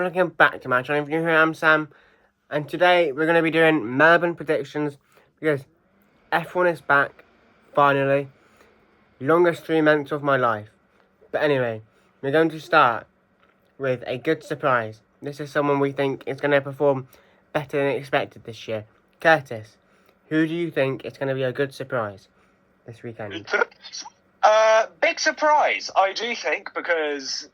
welcome back to my channel. If you're new here, I'm Sam, and today we're going to be doing Melbourne predictions because F1 is back, finally. Longest 3 months of my life. But anyway, we're going to start with a good surprise. This is someone we think is going to perform better than expected this year. Curtis, who do you think is going to be a good surprise this weekend? Big surprise, I do think, because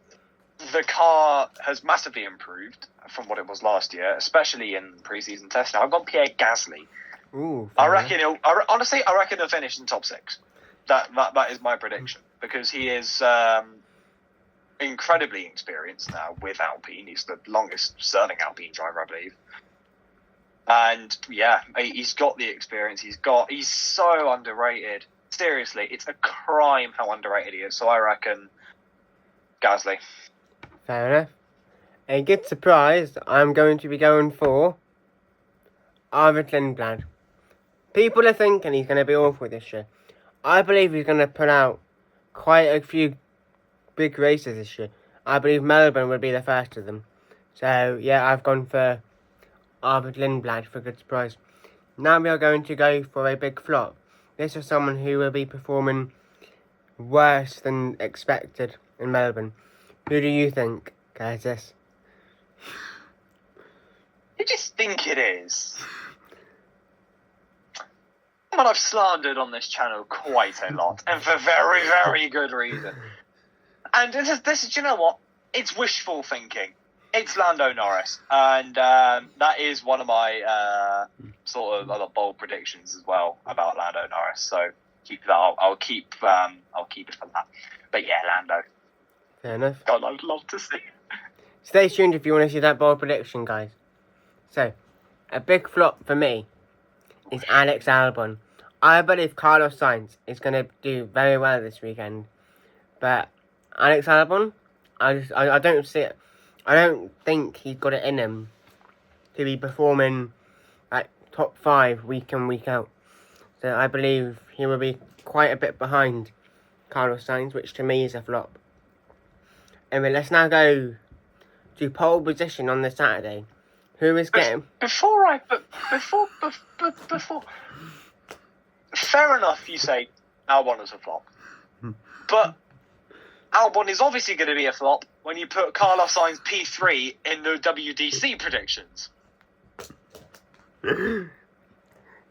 the car has massively improved from what it was last year, especially in pre-season testing. I've got Pierre Gasly. Ooh, I reckon I reckon he'll finish in top 6. That is my prediction, because he is incredibly experienced now with Alpine. He's the longest serving Alpine driver, I believe. And yeah, he's got the experience. He's so underrated. Seriously, it's a crime how underrated he is. So I reckon Gasly. Fair enough. A good surprise, I'm going to be going for Arvid Lindblad. People are thinking he's going to be awful this year. I believe he's going to put out quite a few big races this year. I believe Melbourne will be the first of them. So, yeah, I've gone for Arvid Lindblad for a good surprise. Now we are going to go for a big flop. This is someone who will be performing worse than expected in Melbourne. Who do you think, Curtis? I just think it is. Someone I've slandered on this channel quite a lot, and for very, very good reason. And this is, you know what? It's wishful thinking. It's Lando Norris, and that is one of my sort of other bold predictions as well about Lando Norris. So keep that. I'll keep it for that. But yeah, Lando. Fair enough. God, I'd love to see it. Stay tuned if you want to see that bold prediction, guys. So, a big flop for me is Alex Albon. I believe Carlos Sainz is going to do very well this weekend, but Alex Albon, I don't see it. I don't think he's got it in him to be performing like top 5 week in, week out. So I believe he will be quite a bit behind Carlos Sainz, which to me is a flop. Anyway, let's now go to pole position on the Saturday. Who is getting... Before... Fair enough, you say Albon is a flop. But Albon is obviously going to be a flop when you put Carlos Sainz P3 in the WDC predictions.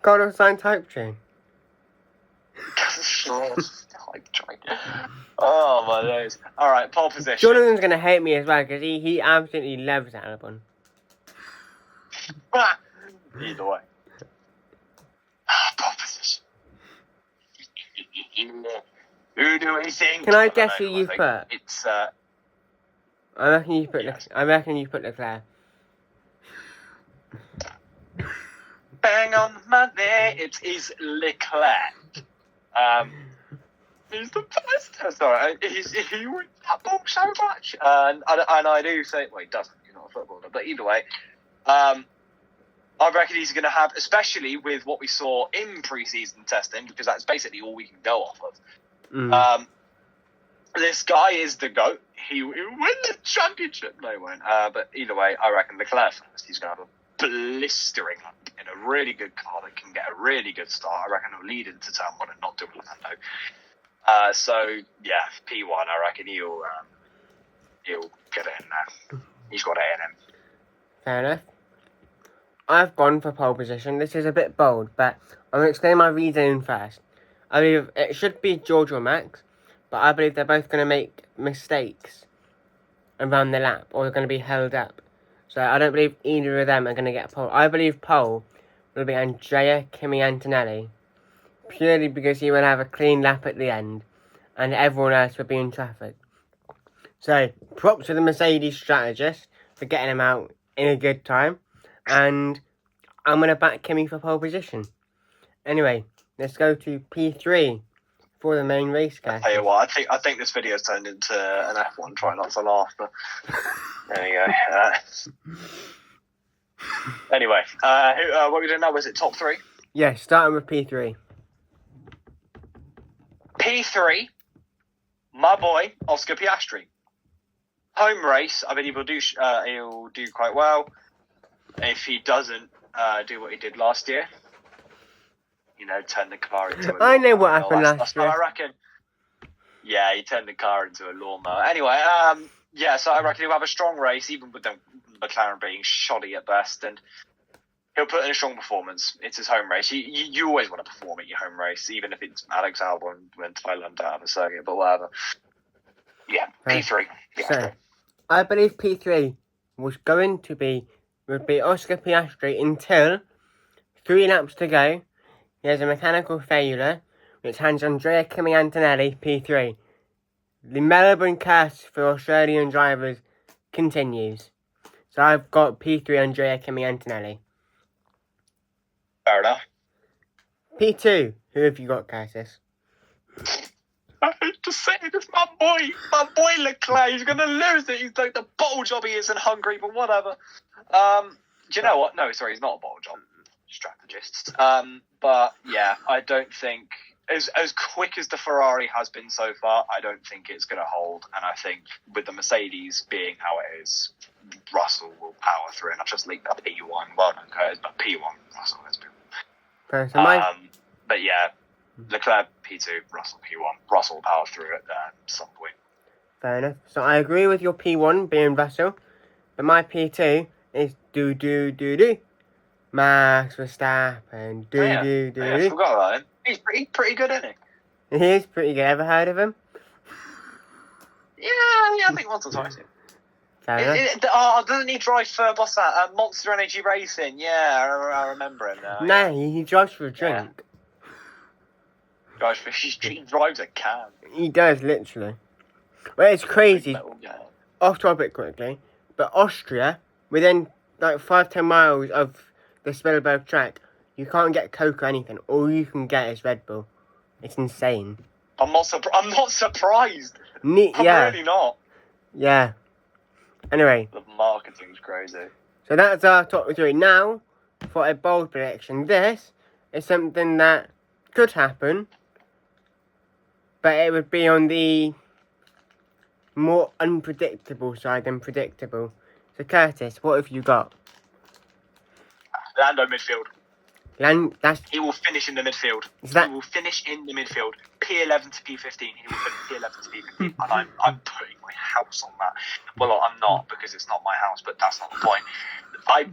Carlos Sainz hype train. Hype train. Oh my days. Alright, pole position. Jonathan's going to hate me as well because he absolutely loves Albon. Either way. Pole position. Who do we think? Can I guess who you've put? It's I reckon you put. Yes. I reckon you put Leclerc. Bang on Monday. It is Leclerc. He's the best. Sorry, he wins that ball so much, and I do say, well, he doesn't. He's not a footballer, but either way, I reckon he's going to have, especially with what we saw in pre-season testing, because that's basically all we can go off of. This guy is the GOAT. He will win the championship. No, he won't. But either way, I reckon Leclerc first. He's going to have a blistering up in a really good car that can get a really good start. I reckon he'll lead into turn 1 and not do Orlando. So, yeah, P1, I reckon he'll get it in there. He's got it in him. Fair enough. I've gone for pole position. This is a bit bold, but I'm going to explain my reasoning first. I believe it should be George or Max, but I believe they're both going to make mistakes around the lap, or they're going to be held up. So I don't believe either of them are going to get a pole. I believe pole will be Andrea Kimi Antonelli, purely because he will have a clean lap at the end, and everyone else will be in traffic. So, props to the Mercedes strategist for getting him out in a good time, and I'm going to back Kimi for pole position. Anyway, let's go to P3 for the main race car. I tell you what, I think this video's turned into an F1. Try not to laugh, but there you go. Anyway, what are we doing now? Was it top 3? Yeah, starting with P3. P3, my boy, Oscar Piastri. Home race, I believe he'll do quite well. If he doesn't do what he did last year, turn the car into a I know lawnmower what and all happened that last stuff. So year. I reckon, yeah, he turned the car into a lawnmower. Anyway, so I reckon he'll have a strong race, even with the McLaren being shoddy at best, and he'll put in a strong performance. It's his home race. You always want to perform at your home race, even if it's Alex Albon when Thailand out of the circuit, but whatever. Yeah, P3. So, I believe P3 would be Oscar Piastri until 3 laps to go. He has a mechanical failure, which hands Andrea Kimi Antonelli P3. The Melbourne curse for Australian drivers continues. So I've got P3 Andrea Kimi Antonelli. Fair enough. P2, who have you got, Curtis? I hate to say it, it's my boy Leclerc. He's going to lose it. He's like the bottle job he is in Hungary, but whatever. Do you know what? No, sorry, he's not a bottle job strategist. But yeah, I don't think as quick as the Ferrari has been so far, I don't think it's going to hold. And I think with the Mercedes being how it is, Russell will power through. And I've just leaked that P1. Well, no, Curtis, but P1 Russell has been. But yeah, Leclerc P2, Russell P1. Russell will power through at some point. Fair enough. So I agree with your P1 being Russell, but my P2 is do. Max Verstappen, I forgot about him. He's pretty good, isn't he? He is pretty good. Ever heard of him? Yeah, I think once or twice. Fair enough. Doesn't he drive for what's that? Monster Energy Racing. Yeah, I remember him now. No, he drives for a drink. Yeah. He drives a can. He does, literally. Well, it's crazy. Off topic quickly, but Austria, within like 5-10 miles of the Spielberg track, you can't get Coke or anything. All you can get is Red Bull. It's insane. I'm not surprised. I'm really not. Yeah. Anyway. The marketing's crazy. So that's our top 3. Now, for a bold prediction. This is something that could happen, but it would be on the more unpredictable side than predictable. So Curtis, what have you got? Lando midfield. He will finish in the midfield. He will finish in the midfield. P11 to P15. He will finish P11 to P15. And I'm putting my house on that. Well, I'm not, because it's not my house, but that's not the point. I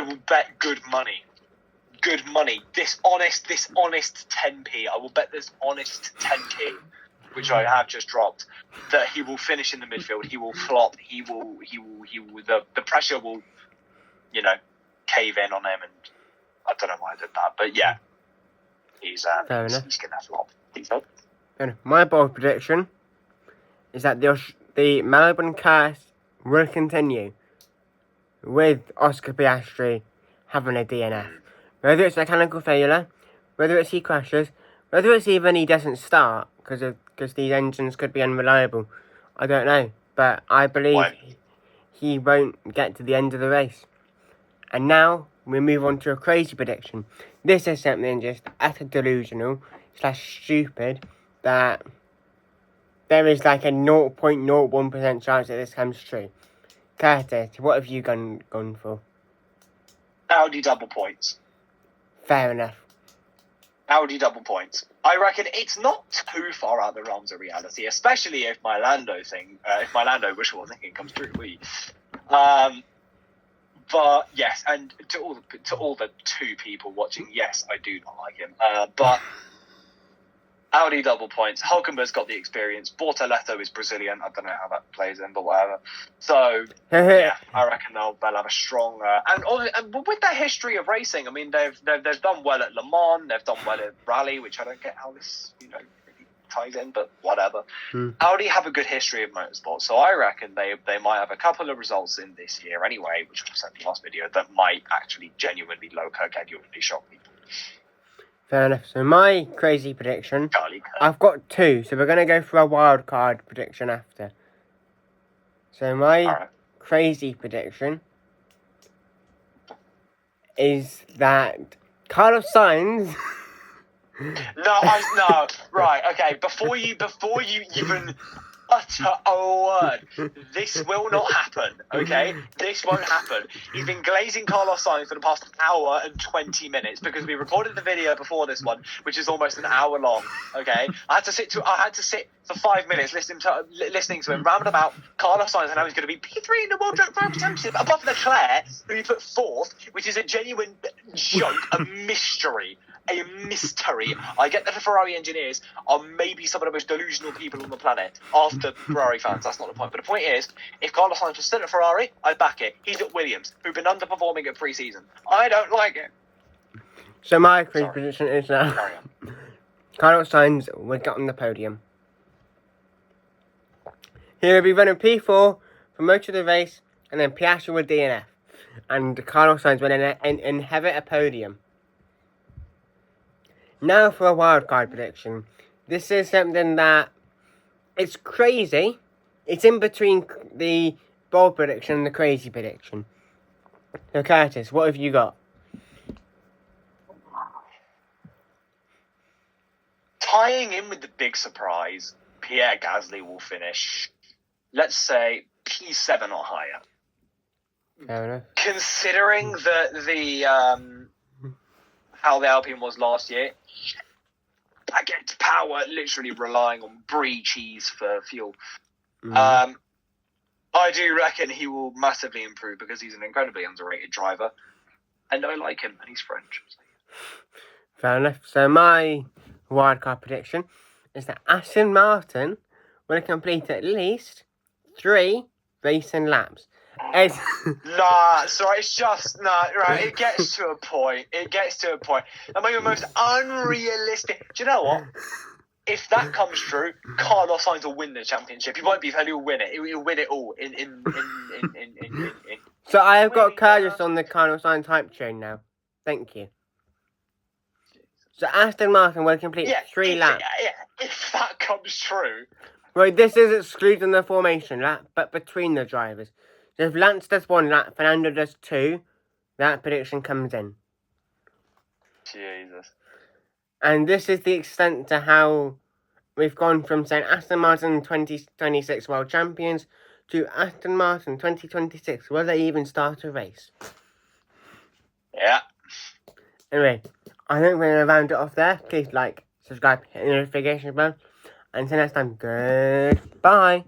will bet good money. Good money. This honest 10p. I will bet this honest 10p, which I have just dropped, that he will finish in the midfield. He will flop. He will. The pressure will, cave in on him, and I don't know why I did that, but yeah, he's gonna flop. My bold prediction is that the Melbourne curse will continue with Oscar Piastri having a DNF. Whether it's mechanical failure, whether it's he crashes, whether it's even he doesn't start because these engines could be unreliable, I don't know. But I believe he won't get to the end of the race. And now we move on to a crazy prediction. This is something just utter delusional / stupid that there is like a 0.01% chance that this comes true. Curtis, what have you gone for? Audi double points. Fair enough. Audi double points. I reckon it's not too far out the realms of reality, especially if my Lando wishful thinking comes true. But yes, and to all the 2 people watching, yes, I do not like him. But Audi double points. Hulkenberg's got the experience. Bortoleto is Brazilian. I don't know how that plays in, but whatever. So yeah, I reckon they'll have a strong and with their history of racing. I mean, they've done well at Le Mans. They've done well at Rally, which I don't get how this really ties in, but whatever. Audi have a good history of motorsport, so I reckon they might have a couple of results in this year anyway, which I said in the last video, that might actually genuinely shock people. Fair enough. So my crazy prediction, I've got 2, so we're going to go for a wild card prediction after. So my crazy prediction is that Carlos Sainz... No, right, okay, before you even... utter a word. This will not happen, okay? This won't happen. He's been glazing Carlos Sainz for the past hour and 20 minutes because we recorded the video before this one, which is almost an hour long, okay? I had to sit for 5 minutes listening to him round about Carlos Sainz and how he's going to be P3 in the World Drivers' Championship above Leclerc, who he put fourth, which is a genuine joke, a mystery. A mystery. I get that the Ferrari engineers are maybe some of the most delusional people on the planet after Ferrari fans. That's not the point. But the point is, if Carlos Sainz was still at Ferrari, I'd back it. He's at Williams, who've been underperforming at pre-season. I don't like it. So my prediction is that Carlos Sainz will get on the podium. He'll be running P4 for most of the race, and then Piastri will DNF. And Carlos Sainz will inherit a podium. Now for a wildcard prediction. This is something that it's crazy. It's in between the bold prediction and the crazy prediction. So Curtis, what have you got? Tying in with the big surprise, Pierre Gasly will finish, let's say, P7 or higher. Fair enough. Considering the how the Alpine was last year, baguette power, literally relying on brie cheese for fuel. I do reckon he will massively improve because he's an incredibly underrated driver, and I like him, and he's French. Fair enough. So my wildcard prediction is that Aston Martin will complete at least 3 racing laps. Nah, sorry, it's just right. It gets to a point. That might be the most unrealistic. Do you know what? If that comes true, Carlos Sainz will win the championship. He won't be, he'll win it. He'll win it all. In. So I have got Curtis on the Carlos Sainz hype train now. Thank you. So Aston Martin will complete 3 laps. Yeah, if that comes true. Right, this is excluding the formation lap, but between the drivers. So if Lance does 1 lap, Fernando does 2, that prediction comes in. Jesus. And this is the extent to how we've gone from saying Aston Martin 2026 World Champions to Aston Martin 2026. Will they even start a race? Yeah. Anyway, I think we're going to round it off there. Please like, subscribe, hit the notification bell. Until next time, goodbye.